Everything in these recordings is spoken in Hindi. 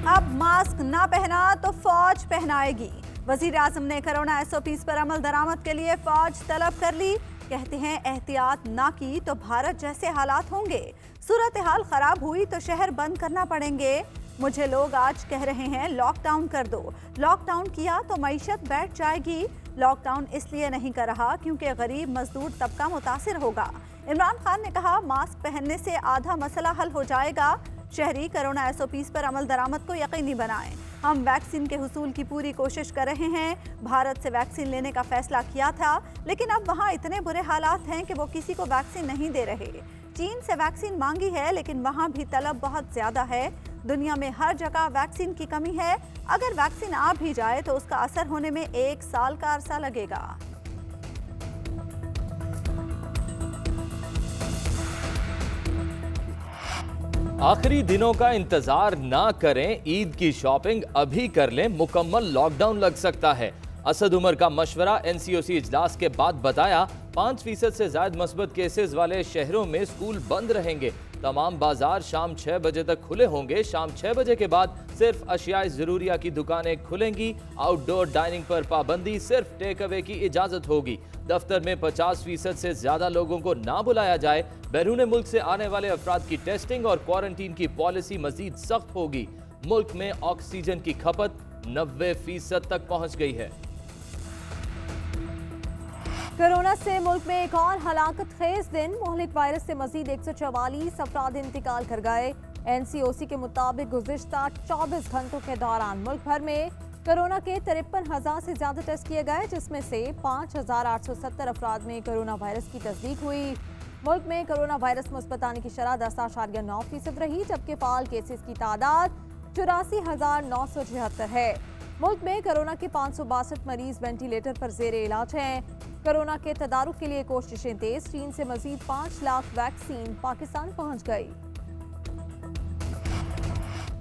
अब मास्क ना पहना तो फौज पहनाएगी। वजीर आजम ने कोरोना SOPs पर अमल दरामद के लिए फौज तलब कर ली। कहते हैं एहतियात ना की तो भारत जैसे हालात होंगे। सूरत हाल खराब हुई तो शहर बंद करना पड़ेंगे। मुझे लोग आज कह रहे हैं लॉकडाउन कर दो। लॉकडाउन किया तो मईशत बैठ जाएगी। लॉकडाउन इसलिए नहीं कर रहा क्योंकि गरीब मजदूर तबका मुतासिर होगा। इमरान खान ने कहा मास्क पहनने से आधा मसला हल हो जाएगा। शहरी कोरोना SOPs पर अमल दरामद को यकीनी बनाएं। हम वैक्सीन के हुसूल की पूरी कोशिश कर रहे हैं। भारत से वैक्सीन लेने का फैसला किया था, लेकिन अब वहाँ इतने बुरे हालात हैं कि वो किसी को वैक्सीन नहीं दे रहे। चीन से वैक्सीन मांगी है, लेकिन वहाँ भी तलब बहुत ज्यादा है। दुनिया में हर जगह वैक्सीन की कमी है। अगर वैक्सीन आ भी जाए तो उसका असर होने में 1 साल का अरसा लगेगा। आखिरी दिनों का इंतजार ना करें, ईद की शॉपिंग अभी कर लें, मुकम्मल लॉकडाउन लग सकता है। असद उमर का मशवरा NCOC इजलास के बाद बताया 5% से ज्यादा मस्बत केसेस वाले शहरों में स्कूल बंद रहेंगे। तमाम बाजार शाम 6 बजे तक खुले होंगे। शाम 6 बजे के बाद सिर्फ अशियाए जरूरिया की दुकानें खुलेंगी। आउटडोर डाइनिंग पर पाबंदी, सिर्फ टेक अवे की इजाजत होगी। दफ्तर में 50% से ज्यादा लोगों को ना बुलाया जाए। बैरून मुल्क से आने वाले अफराद की टेस्टिंग और क्वारंटीन की पॉलिसी मजीद सख्त होगी। मुल्क में ऑक्सीजन की खपत 90% तक पहुंच गई है। कोरोना से मुल्क में एक और हलाकत खेज दिन। मोहलिक वायरस से मजीद 144 अफराद इंतकाल कर गए। NCOC के मुताबिक गुज़िश्ता 24 घंटों के दौरान मुल्क भर में कोरोना के 53,000 से ज्यादा टेस्ट किए गए, जिसमें से 5,870 अफराद में कोरोना वायरस की तस्दीक हुई। मुल्क में कोरोना वायरस मुस्बत आने की शरह 10.9% रही, जबकि फाल केसेस की तादाद 84,976 है। मुल्क में कोरोना के 562 मरीज वेंटिलेटर पर जेर इलाज हैं। कोरोना के तदारुक के लिए कोशिशें तेज। चीन से मजीद 5 लाख वैक्सीन पाकिस्तान पहुंच गई।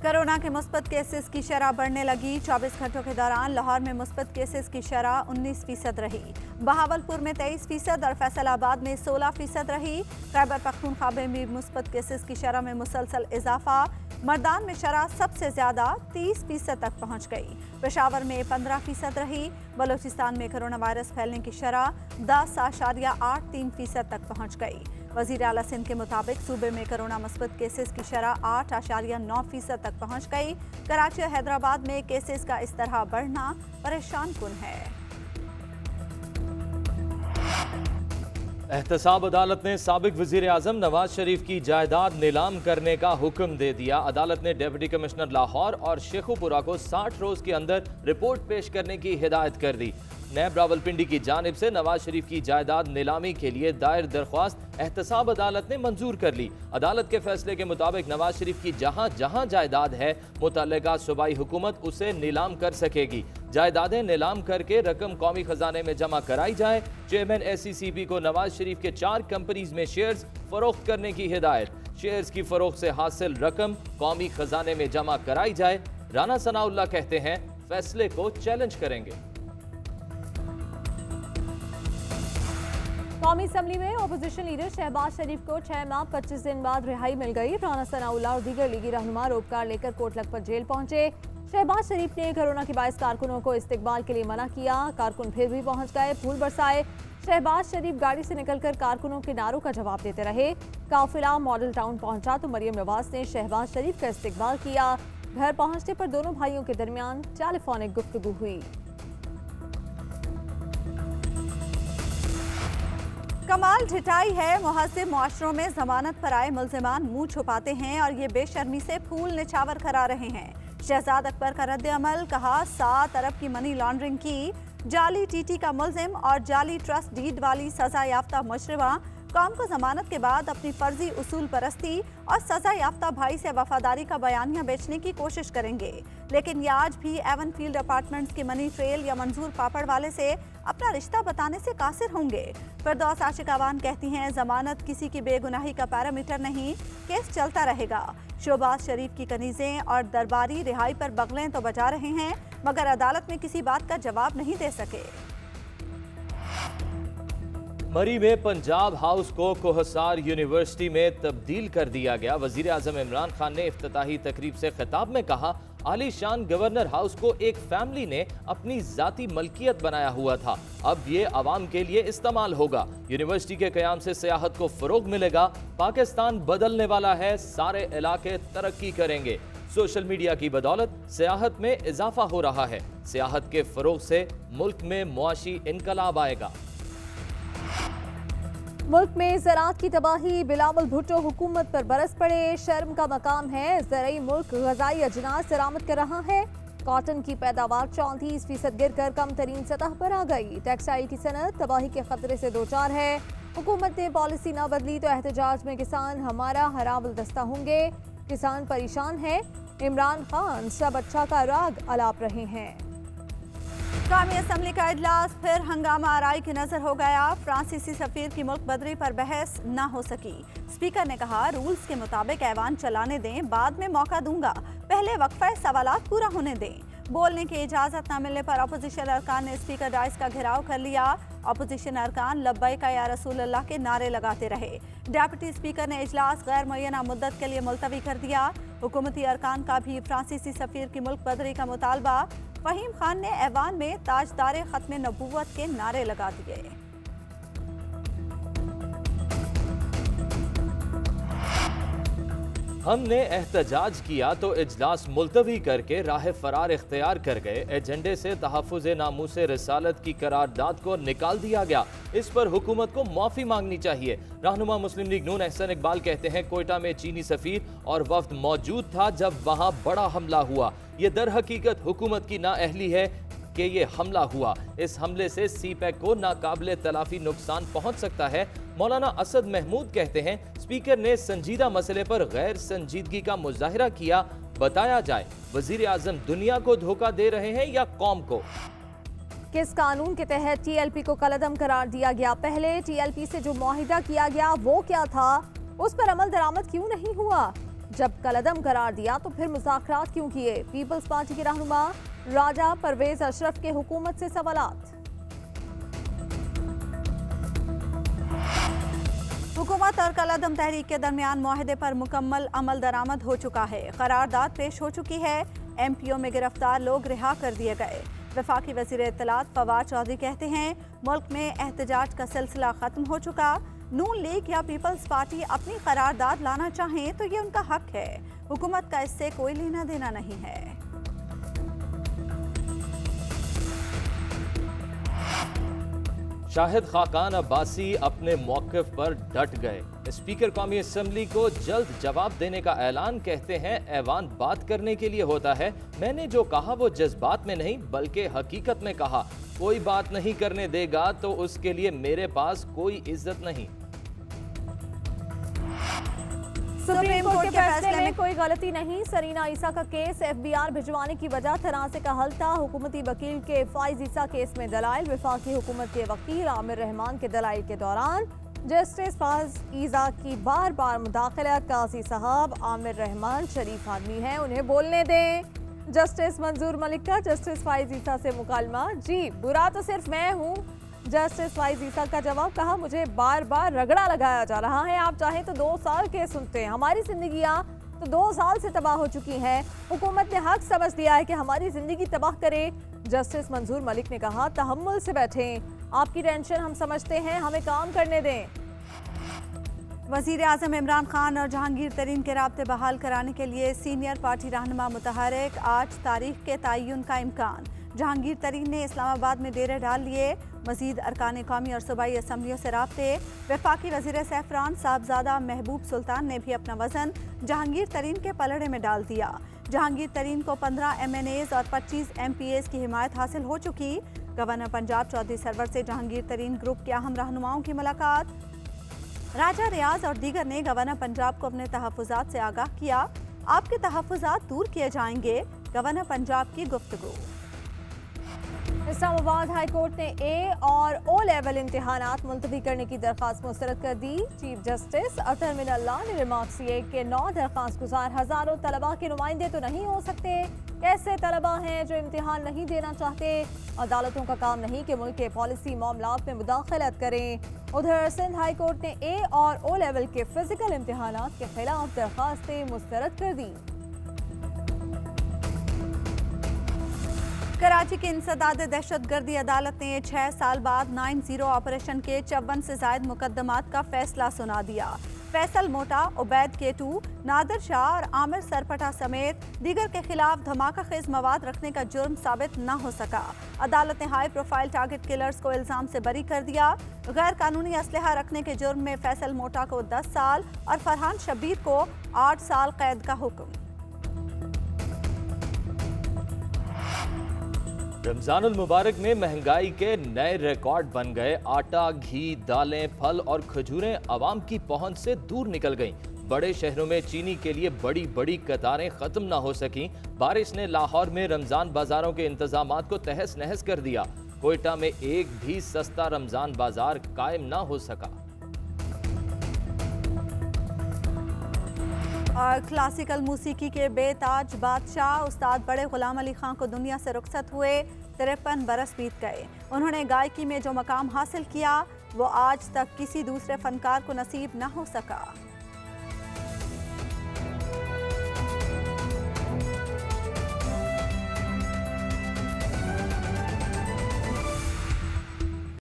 कोरोना के मुस्बत केसेस की शरह बढ़ने लगी। 24 घंटों के दौरान लाहौर में मुस्बत केसेस की शरह 19% रही। बहावलपुर में 23% और फैसलाबाद में 16% रही। खैबर पख्तूनख्वा में भी मुस्बत केसेस की शरह में मुसलसल इजाफा। मर्दान में शरह सबसे ज्यादा 30% तक पहुंच गई। पेशावर में 15% रही। बलूचिस्तान में कोरोना वायरस फैलने की शरह 10.83% तक पहुंच गई। वजीर आला सिंध के मुताबिक सूबे में कोरोना मुस्बत केसेस की शरह 8.9% तक पहुंच गई। कराची और हैदराबाद में केसेस का इस तरह बढ़ना परेशान कुन है। एहतसाब अदालत ने साबिक वजीर आजम नवाज शरीफ की जायदाद नीलाम करने का हुक्म दे दिया। अदालत ने डिप्टी कमिश्नर लाहौर और शेखुपुरा को 60 रोज के अंदर रिपोर्ट पेश करने की हिदायत कर दी। नैब रावलपिंडी की जानिब से नवाज शरीफ की जायदाद नीलामी के लिए दायर दरख्वास्त एहतसाब अदालत ने मंजूर कर ली। अदालत के फैसले के मुताबिक नवाज शरीफ की जहां जहां जायदाद है, मुतल्लिका सूबाई हुकूमत उसे नीलाम कर सकेगी। जायदादें नीलाम करके रकम कौमी खजाने में जमा कराई जाए। चेयरमैन SCCP को नवाज शरीफ के 4 कंपनीज में शेयर्स फरोख्त करने की हिदायत। शेयर्स की फरोख्त से हासिल रकम कौमी खजाने में जमा कराई जाए। राना सनाउल्लाह कहते हैं फैसले को चैलेंज करेंगे। कौमी असम्बली में अपोजिशन लीडर शहबाज शरीफ को 6 माह 25 दिन बाद रिहाई मिल गई। राना सनाउल्लाह और दीगर लीगी रहनुमा रोपकार लेकर कोट लखपत जेल पहुंचे। शहबाज शरीफ ने कोरोना के बायस कारकुनों को इस्तेकबाल के लिए मना किया। कारकुन फिर भी पहुंच गए, फूल बरसाए। शहबाज शरीफ गाड़ी से निकलकर कारकुनों के नारों का जवाब देते रहे। काफिला मॉडल टाउन पहुंचा तो मरियम नवाज ने शहबाज शरीफ का इस्तेकबाल किया। घर पहुंचने पर दोनों भाइयों के दरमियान टेलीफोनिक गुफ्तगू हुई। कमाल ढिठाई है। मुहज़्ज़िब मुआशरों में जमानत पर आए मुल्ज़िमान मुंह छुपाते हैं और ये बेशर्मी से फूल निछावर करा रहे हैं। शहजाद अकबर का रद्द अमल, कहा 7 अरब की मनी लॉन्ड्रिंग की। जाली TT का मुल्जिम और जाली ट्रस्ट डीड वाली सजा याफ्ता मुजरिमा कौम को जमानत के बाद अपनी फर्जी उसूल परस्ती और सजा याफ्ता भाई से वफादारी का बयानिया बेचने की कोशिश करेंगे। लेकिन ये आज भी एवनफील्ड अपार्टमेंट्स के मनी ट्रेल या मंजूर पापड़ वाले से अपना रिश्ता बताने से कासिर होंगे। फिरदौस आशिक अवान कहती हैं जमानत किसी की बेगुनाही का पैरामीटर नहीं, केस चलता रहेगा। शहबाज शरीफ की कनीजें और दरबारी रिहाई पर बगलें तो बजा रहे हैं, मगर अदालत में किसी बात का जवाब नहीं दे सके। मरी में पंजाब हाउस को कोहसार यूनिवर्सिटी में तब्दील कर दिया गया। वजीर आजम इमरान खान ने इफ्तिताही तकरीब से खिताब में कहा आलीशान गवर्नर हाउस को एक फैमिली ने अपनी जाती मलकियत बनाया हुआ था, अब ये आवाम के लिए इस्तेमाल होगा। यूनिवर्सिटी के कयाम से सियाहत को फरोग मिलेगा। पाकिस्तान बदलने वाला है, सारे इलाके तरक्की करेंगे। सोशल मीडिया की बदौलत सियाहत में इजाफा हो रहा है। सियाहत के फरोग से मुल्क में मुआशी इनकलाब आएगा। मुल्क में ज़राअत की तबाही, बिलावल भुट्टो हुकूमत पर बरस पड़े। शर्म का मकाम है, ज़रूरी मुल्क ग़ज़ाई अजनास दरामद कर रहा है। कॉटन की पैदावार 34% गिरकर कम तरीन सतह पर आ गई। टेक्सटाइल की सनत तबाही के खतरे से दो चार है। हुकूमत ने पॉलिसी न बदली तो एहतजाज में किसान हमारा हरावल दस्ता होंगे। किसान परेशान है, इमरान खान सब अच्छा का राग अलाप रहे हैं। कौमी असम्बली का इजलास फिर हंगामा आराई की नजर हो गया। फ्रांसीसी सफीर की मुल्क बदरी पर बहस न हो सकी। स्पीकर ने कहा, रूल्स के मुताबिक ऐवान चलाने दें, बाद में मौका दूंगा, पहले वक्फा सवालात पूरा होने दें। बोलने की इजाजत न मिलने पर अपोजिशन अरकान ने स्पीकर डाइस का घेराव कर लिया। अपोजिशन अरकान लब्बैक या रसूल अल्लाह के नारे लगाते रहे। डेप्यूटी स्पीकर ने इजलास गैर मुय्यना मुद्दत के लिए मुलतवी कर दिया। हुकूमती अरकान का भी फ्रांसीसी सफीर की मुल्क बदरी का मुतालबा। फहीम खान ने ऐवान में ताजदारे खत्म नबूवत के नारे लगा दिए। हमने एहतजाज किया तो इजलास मुलतवी करके राह फरार इख्तियार कर गए। एजेंडे से तहफ़्फ़ुज़ नामूस रिसालत की करारदाद को निकाल दिया गया। इस पर हुकूमत को माफ़ी मांगनी चाहिए। रहनुमा मुस्लिम लीग नून एहसन इकबाल कहते हैं, कोयटा में चीनी सफ़ीर और वफ्द मौजूद था जब वहाँ बड़ा हमला हुआ। ये दर हकीकत हुकूमत की नाअहली है कि ये हमला हुआ। इस हमले से सीपैक को नाकाबिले तलाफी नुकसान पहुंच सकता है। मौलाना असद महमूद कहते हैं, स्पीकर ने संजीदा मसले पर गैर संजीदगी का मुजाहिरा किया। बताया जाए, वजीर आजम दुनिया को धोखा दे रहे हैं या कौम को? किस कानून के तहत टीएलपी को कलअदम करार दिया गया? पहले टीएलपी से जो मुआहिदा किया गया वो क्या था? उस पर अमल दरामद क्यों नहीं हुआ? जब कलअदम करार दिया तो फिर मुज़ाकरात क्यों किए? पीपल्स पार्टी के रहनुमा राजा परवेज अशरफ के हुकूमत से सवालात। हुकूमत और कलअदम तहरीक के दरमियान मुआहदे पर मुकम्मल अमल दरामद हो चुका है। करारदाद पेश हो चुकी है। एमपीओ में गिरफ्तार लोग रिहा कर दिए गए। वफाकी वज़ीर इत्तलात फवाद चौधरी कहते हैं, मुल्क में एहतजाज का सिलसिला खत्म हो चुका। नून लीग या पीपल्स पार्टी अपनी करारदाद लाना चाहें तो ये उनका हक है। हुकूमत का इससे कोई लेना देना नहीं है। शाहिद खाकान अब्बासी अपने मौक़िफ़ पर डट गए। स्पीकर कौमी असम्बली को जल्द जवाब देने का ऐलान। कहते हैं, ऐवान बात करने के लिए होता है। मैंने जो कहा वो जज्बात में नहीं बल्कि हकीकत में कहा। कोई बात नहीं करने देगा तो उसके लिए मेरे पास कोई इज्जत नहीं। सुप्रीम कोर्ट के फैसले में कोई गलती नहीं। सरीना ईसा का केस एफबीआर भिजवाने की वजह तनाज़े का हल था। हुकूमती वकील के फाइज ईसा केस में दलाइल। वफाकी हुकूमत के वकील आमिर रहमान के दलाइल के दौरान जस्टिस फाइज ईसा की बार बार मुदाखलत। काजी साहब आमिर रहमान शरीफ आदमी हैं, उन्हें बोलने दें। जस्टिस मंजूर मलिक का जस्टिस फाइज ईसा से मुकालमा। जी, बुरा तो सिर्फ मैं हूँ। जस्टिस फाइज ईसा का जवाब, कहा मुझे बार बार रगड़ा लगाया जा रहा है। आप चाहें तो 2 साल के सुनते हैं। हमारी जिंदगियां तो 2 साल से तबाह हो चुकी हैं। हुकूमत ने हक समझ लिया है कि हमारी जिंदगी तबाह करे। जस्टिस मंजूर मलिक ने कहा, तहम्मुल से बैठें, आपकी टेंशन हम समझते हैं, हमें काम करने दें। वज़ीर आज़म इमरान खान और जहांगीर तरीन के राब्ते बहाल कराने के लिए सीनियर पार्टी रहनुमा मुतहरिक। 8 तारीख के तयन का इम्कान। जहांगीर तरीन ने इस्लामाबाद में डेरे डाल लिए। मजीद अरकान कौमी और सूबाई असम्बलियों से राब्ते। वफाकी वज़ीर सैफरान साहबजादा महबूब सुल्तान ने भी अपना वज़न जहांगीर तरीन के पलड़े में डाल दिया। जहांगीर तरीन को 15 MNAs और 25 MPAs की हिमायत हासिल हो चुकी। गवर्नर पंजाब चौधरी सरवर से जहांगीर तरीन ग्रुप के अहम रहनुमाओं की मुलाकात। राजा रियाज और दीगर ने गवर्नर पंजाब को अपने तहफ़्फ़ुज़ात से आगाह किया। आपके तहफ़्फ़ुज़ात दूर किए जाएंगे, गवर्नर पंजाब की गुफ्तगू। इस्लामाबाद हाई कोर्ट ने A और O लेवल इम्तिहानात मुलतवी करने की दरख्वास्त मुस्तरद कर दी। चीफ जस्टिस अतर मिनल्लाह ने रिमार्क्स किए कि 9 दरख्वास्त गुजार हज़ारों तलबा के नुमाइंदे तो नहीं हो सकते। कैसे तलबा हैं जो इम्तिहान नहीं देना चाहते? अदालतों का काम नहीं कि मुल्क के पॉलिसी मामलात में मुदाखलत करें। उधर सिंध हाई कोर्ट ने A और O लेवल के फिजिकल इम्तिहानात के खिलाफ दरख्वास्तें मुस्तरद कर दी। कराची की इंसदाद दहशतगर्दी अदालत ने 6 साल बाद 9-0 ऑपरेशन के 54 से जायद मुकदमात का फैसला सुना दिया। फैसल मोटा, उबैद केटू, नादिर शाह और आमिर सरपटा समेत दीगर के खिलाफ धमाका खेज मवाद रखने का जुर्म साबित न हो सका। अदालत ने हाई प्रोफाइल टारगेट किलर्स को इल्जाम से बरी कर दिया। गैर कानूनी असलहा रखने के जुर्म में फैसल मोटा को 10 साल और फरहान शब्बीर को 8 साल कैद का हुक्म। रमजानुल मुबारक में महंगाई के नए रिकॉर्ड बन गए। आटा, घी, दालें, फल और खजूरें आवाम की पहुंच से दूर निकल गईं। बड़े शहरों में चीनी के लिए बड़ी बड़ी कतारें खत्म ना हो सकीं। बारिश ने लाहौर में रमजान बाजारों के इंतजामात को तहस नहस कर दिया। कोयटा में एक भी सस्ता रमजान बाजार कायम ना हो सका। और क्लासिकल मौसीकी के बेताज बादशाह उस्ताद बड़े गुलाम अली खां को दुनिया से रुखसत हुए। 53 बरस बीत गए। उन्होंने गायकी में जो मकाम हासिल किया वो आज तक किसी दूसरे फनकार को नसीब न हो सका।